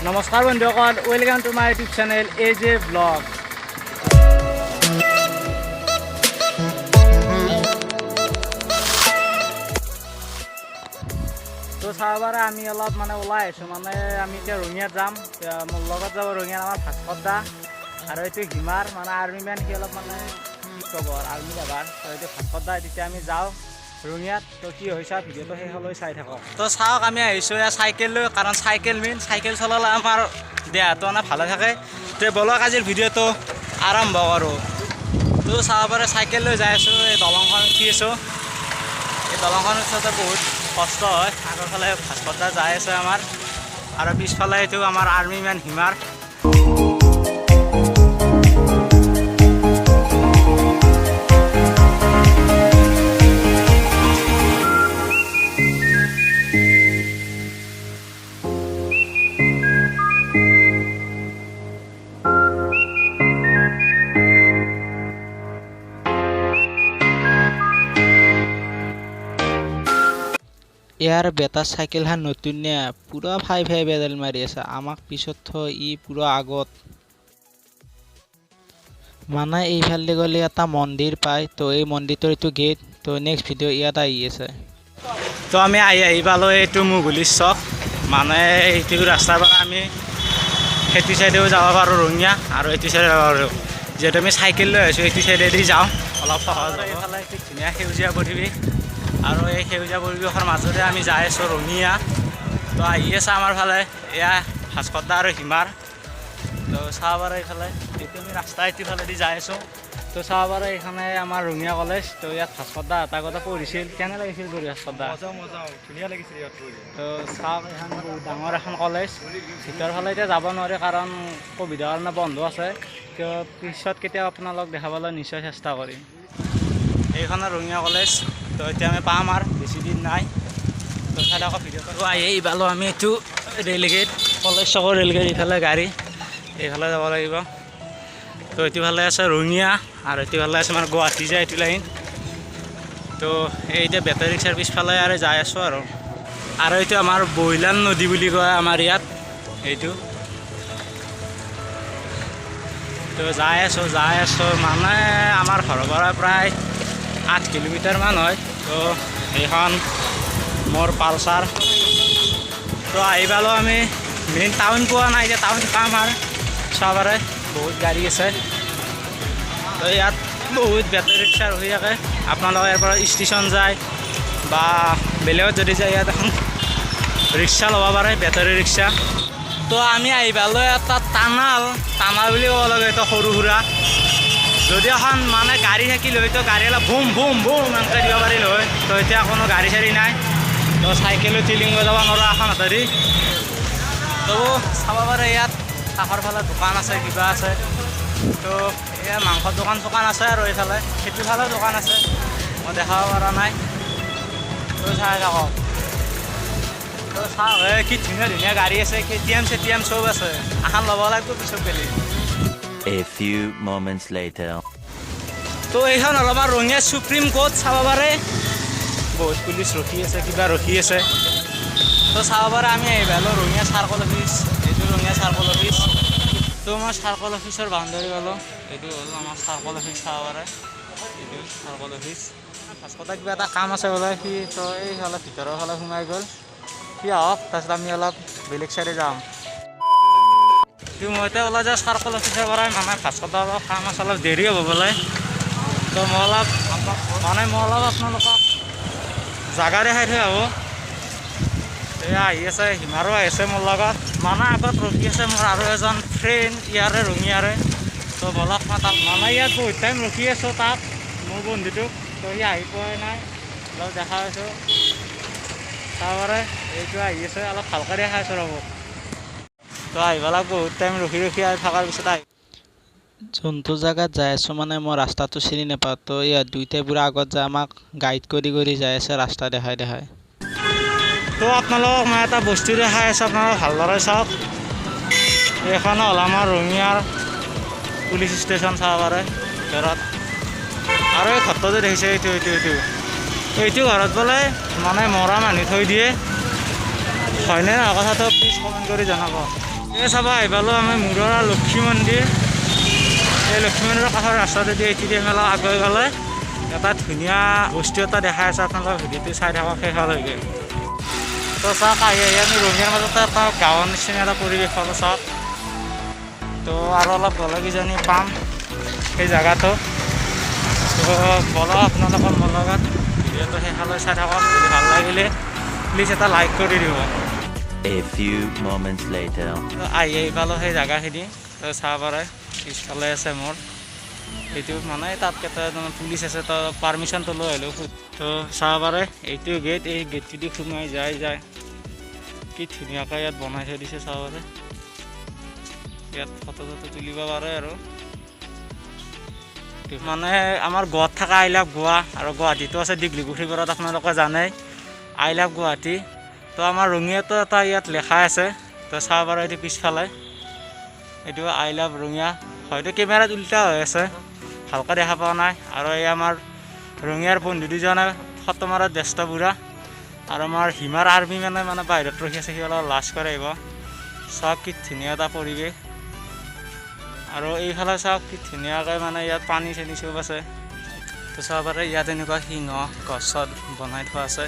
নমস্কাৰ বন্ধুসকল, welcome to my YouTube channel AJ blog. তো চাবাৰে আমি অলপ ওলাই আছোঁ, আমি এতিয়া ৰঙিয়াত যাম। মোৰ লগত যাব ৰঙিয়াত আমাৰ ভাস্কৰ দা আৰু এইটো হিমাৰ আৰ্মি মেন, সি অলপ খবৰ আৰ্মি যাবাৰ। তো এইটো ভাস্কৰ দা, তেতিয়া আমি যাওঁ ৰঙিয়াত। তো কি হৈছে ভিডিঅ'টো শেষলৈ চাই থাকক। তো চাওক, আমি আহিছোঁ ইয়াত চাইকেল লৈ, কাৰণ চাইকেল চলালে আমাৰ দেহাটো ভালে থাকে। তো বলক আজিৰ ভিডিঅ'টো আৰম্ভ কৰোঁ। তো চাব পাৰে চাইকেল লৈ যাই আছোঁ, এই দলংখন উঠি আছোঁ। এই দলংখন উঠোঁতে বহুত কষ্ট হয়। আগৰফালে ভাস্কৰ দা যাই আছে আমাৰ, আৰু পিছফালে এইটো আমাৰ আৰ্মি মেন হিমাৰ। ইয়াৰ বেটা চাইকেলখন নতুন নে পুৰা ফাই বেডাল মাৰি আছে। আমাক পিছত থৈ ই পুৰা আগত। এইফালে গ'লে এটা মন্দিৰ পায়, তো এই মন্দিৰটোৰ এইটো গেট। তো নেক্সট ভিডিঅ' ইয়াত আহি আছে। তো আমি আহি পালোঁ এইটো মুগুলিৰ চক। এইটো ৰাস্তাৰ পৰা আমি সেইটো চাইডেও যাব পাৰোঁ ৰঙিয়া, আৰু এইটো চাইডে যাব পাৰোঁ। যিহেতু আমি চাইকেল লৈ আহিছোঁ, এইটো চাইডেদি যাওঁ, অলপ সহজ। এইফালে কি ধুনীয়া সেউজীয়া পৰিৱেশ, আৰু এই সেউজীয়া পৰিৱেশৰ মাজতে আমি যাই আছোঁ ৰঙিয়া। তো আহি আছে আমাৰ ফালে এয়া ভাস্কৰ দা আৰু হিমাৰ। তো চাব পাৰে এইফালে এইটো আমি ৰাস্তা এইটোফালেদি যাই আছোঁ। তো চাব পাৰে এইখানে আমাৰ ৰঙিয়া কলেজ। তো ইয়াত ভাস্কৰ দা এটা কথা পঢ়িছিল, কেনে লাগিছিল পঢ়ি ভাস্কৰ দা? ধুনীয়া লাগিছিল ইয়াত। তো চাওক, এখন বহুত ডাঙৰ এখন কলেজ। ভিতৰৰ ফালে এতিয়া যাব নোৱাৰে, কাৰণ ক'ভিডৰ কাৰণে বন্ধ আছে। তো পিছত কেতিয়াবা আপোনালোক দেখাবলৈ নিশ্চয় চেষ্টা কৰিম। এইখনে ৰঙিয়া কলেজ। তো এতিয়া আমি পাম আৰু বেছি দিন নাই। তো চাই আকৌ ভিডিঅ'টো আহি পালোঁ আমি এইটো ৰেলগেট, কলেজ চকৰ ৰেলগেট। ইফালে গাড়ী, এইফালে যাব লাগিব। তো এইটোফালে আছে ৰঙিয়া, আৰু এইটোফালে আছে গুৱাহাটী যায় এইটো লাইন। তো এই এতিয়া বেটাৰী ৰিক্সাৰ পিছফালে আৰু যাই আছোঁ। আৰু এইটো আমাৰ বহিলান নদী বুলি কয় আমাৰ ইয়াত এইটো। তো যাই আছোঁ আমাৰ ঘৰৰ পৰা প্ৰায় 8 কিলোমিটাৰমান হয়। তো এইখন মোৰ পালচাৰ। তো আহি পালোঁ আমি মেইন টাউন পোৱা নাই, এতিয়া টাউন পাম আৰু। চাব পাৰে বহুত গাড়ী আছে। তো ইয়াত বহুত বেটাৰী ৰিক্সা ৰখি থাকে। আপোনালোকে ইয়াৰ পৰা ষ্টেচন যায় বা বেলেগত যদি যায়, ইয়াত এখন ৰিক্সা ল'ব পাৰে, বেটাৰী ৰিক্সা। তো আমি আহি পালোঁ এটা টানাল বুলি ক'ব লাগে, এইটো সৰু সুৰা। যদি এখন গাড়ী থাকিল হয়, তো গাড়ী অলপ বুম বুম বুম এনেকৈ দিব পাৰিল হয়। তো এতিয়া কোনো গাড়ী চাড়ী নাই। তো চাইকেলো টিলিং যাব নোৱাৰোঁ এখন হাতেদি। তো চাব পাৰে ইয়াত কাষৰ ফালে দোকান আছে, কিবা আছে। তো এয়া মাংসৰ দোকান আছে, আৰু এইফালে সেইটোফালে দোকান আছে, মই দেখাব পৰা নাই। তো চাই থাকক। তো চাওক কি ধুনীয়া গাড়ী আছে, KTM চব আছে। এখন ল'ব লাগিব পিছত গেলি। A few moments later. তো এইখন অলপমান ৰঙিয়া সুপ্ৰিম কোৰ্ট চাব পাৰে। বহুত পুলিচ ৰখি আছে, কিবা ৰখি আছে। তো চাব পাৰে আমি আহি পালোঁ ৰঙিয়া চাৰ্কল অফিচ। এইটো ৰঙিয়া চাৰ্কল অফিচ। তো মই চাৰ্কল অফিচৰ বাউণ্ডাৰী পালোঁ। এইটো হ'ল আমাৰ চাৰ্কল অফিচ, চাব পাৰে। এইটো চাৰ্কল অফিচ। ভাস্কৰ দা কিবা এটা কাম আছে বোলে, সি তো এইফালে ভিতৰৰ ফালে সোমাই গ'ল। সি আহক, তাৰপিছত আমি অলপ বেলেগ চাইডে যাম। মইতে ওলাই যাওঁ চাৰ্কল অফিচৰ পৰাই। ভাস্কৰ দা অলপ কাম আছে, অলপ দেৰি হ'ব বোলে। তো মই অলপ আপোনালোকক জাগা দেখাই থৈ আহোঁ। এয়া আহি আছে, হিমাৰো আহিছে মোৰ লগত। আগত ৰখি আছে মোৰ আৰু এজন ফ্ৰেণ্ড ইয়াৰে ৰঙিয়াৰে। তো বলক মই তাক ইয়াত বহুত টাইম ৰখি আছোঁ, তাত মোৰ বন্ধুটোক। তো সি আহি পোৱাই নাই, অলপ দেখা পাইছোঁ। চাবৰে এইটো আহি আছে, অলপ ভালকৈ দেখাই আছোঁ ৰ'ব। তো আহি পেলাই বহুত টাইম ৰখি আহি থকাৰ পিছত যোনটো জেগাত যাই আছোঁ মই ৰাস্তাটো চিনি নাপাওঁ। তো ইয়াত দুইটাই পুৰা আগত যায়, আমাক গাইড কৰি যাই আছে, ৰাস্তা দেখাই। তো আপোনালোকক মই এটা বস্তু দেখাই আছোঁ, আপোনালোকে ভালদৰে চাওক। এইখন হ'ল আমাৰ ৰঙিয়াৰ পুলিচ ষ্টেচন, চাব পাৰে ভিতৰত। আৰু এই ঘৰটো যে দেখিছে, এইটো ঘৰত বোলে মৰা মানুহ থৈ দিয়ে। হয়নে নহয় কথাটো প্লিজ কমেণ্ট কৰি জনাব। এই চাবা আহিপালোঁ আমি মুৰা লক্ষী মন্দিৰ। এই লক্ষী মন্দিৰৰ কাষৰ ৰাস্তাটোদি এইটোদি মেলা আগুৱাই গ'লে এটা ধুনীয়া বস্তু এটা দেখাই আছে, আপোনালোকৰ ভিডিঅ'টো চাই থাকক শেষলৈকে। তো চাওক আহি আমি ৰঙিয়াৰ মাজতে এটা গাঁৱৰ নিচিনা এটা পৰিৱেশ পালোঁ চাওক। তো আৰু অলপ গ'লে কিজানি পাম সেই জেগাটো। তো বলক আপোনালোকৰ মোৰ লগত ভিডিঅ'টো শেষলৈ চাই থাকক। যদি ভাল লাগিলে প্লিজ এটা লাইক কৰি দিব। A few moments later. তো আহি পালোঁ সেই জেগাখিনি। তো চাব পাৰে পিছফালে আছে মোৰ এইটো মানে তাত কেইটা পুলিচ আছে, তো পাৰ্মিশ্যনটো লৈ আহিলোঁ। তো চাব পাৰে এইটো গেট, এই গেটটোদি সোমাই যায় কি ধুনীয়াকৈ ইয়াত বনাই থৈ দিছে চাব পাৰে। ইয়াত ফটো তুলিব পাৰে আৰু মানে আমাৰ গোৱাত থকা আই লাভ গোৱা, আৰু গুৱাহাটীতো আছে ডিগ্ৰীপুখুৰীৰ পৰা আপোনালোকে জানেই আই লাভ গুৱাহাটী। তো আমাৰ ৰঙিয়াতো এটা ইয়াত লেখা আছে। তো চাব পাৰে এইটো পিছফালে এইটো আই লাভ ৰঙিয়া। হয়তো কেমেৰাত উল্টা হৈ আছে, ভালকৈ দেখা পোৱা নাই। আৰু এই আমাৰ ৰঙিয়াৰ বন্ধু দুজনে ফটো মাৰাত ব্যস্ত পুৰা। আৰু আমাৰ হিমাৰ আৰ্মি মানে বাহিৰত ৰখি আছে, সিহঁতক লাজ কৰি আহিব। চাওক কি ধুনীয়া এটা পৰিৱেশ। আৰু এইফালে চাওক কি ধুনীয়াকৈ মানে ইয়াত পানী চানী চব আছে। তো চাব পাৰে ইয়াত এনেকুৱা সিংহ গছত বনাই থোৱা আছে।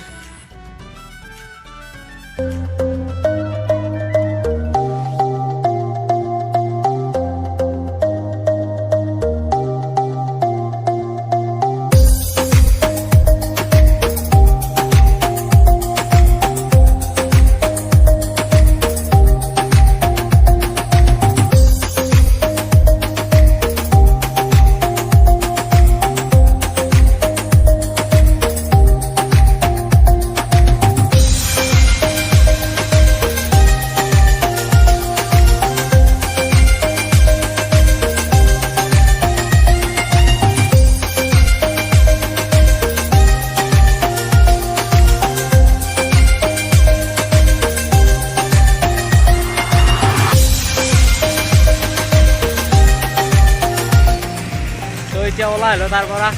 এতিয়া ওলাই আহিলোঁ তাৰ পৰা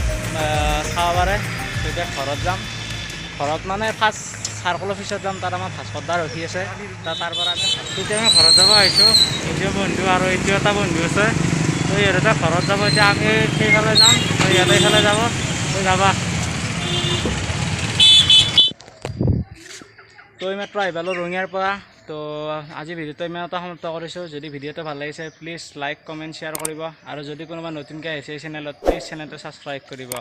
চাব পাৰে। এতিয়া ঘৰত যাম। ঘৰত মানে ফাৰ্ষ্ট চাৰ্কল অফিচত যাম, তাত আমাৰ ভাস্কৰদা ৰখি আছে। তাৰ পৰা তেতিয়া আমি ঘৰত যাব আহিছোঁ। এইটো বন্ধু আৰু এইটো এটা বন্ধু আছে। তো ইহঁতে ঘৰত যাব, এতিয়া আমি সেইফালে যাম। তো ইহঁতে এইফালে যাব। তো যাবা। তো এইমাত্ৰ আহি পালোঁ ৰঙিয়াৰ পৰা। তো আজি ভিডিঅ'টো ইমানতে সমাপ্ত কৰিছোঁ। যদি ভিডিঅ'টো ভাল লাগিছে প্লিজ লাইক কমেণ্ট শ্বেয়াৰ কৰিব। আৰু যদি কোনোবা নতুনকৈ আহিছে এই চেনেলত প্লিজ চেনেলটো ছাবস্ক্ৰাইব কৰিব।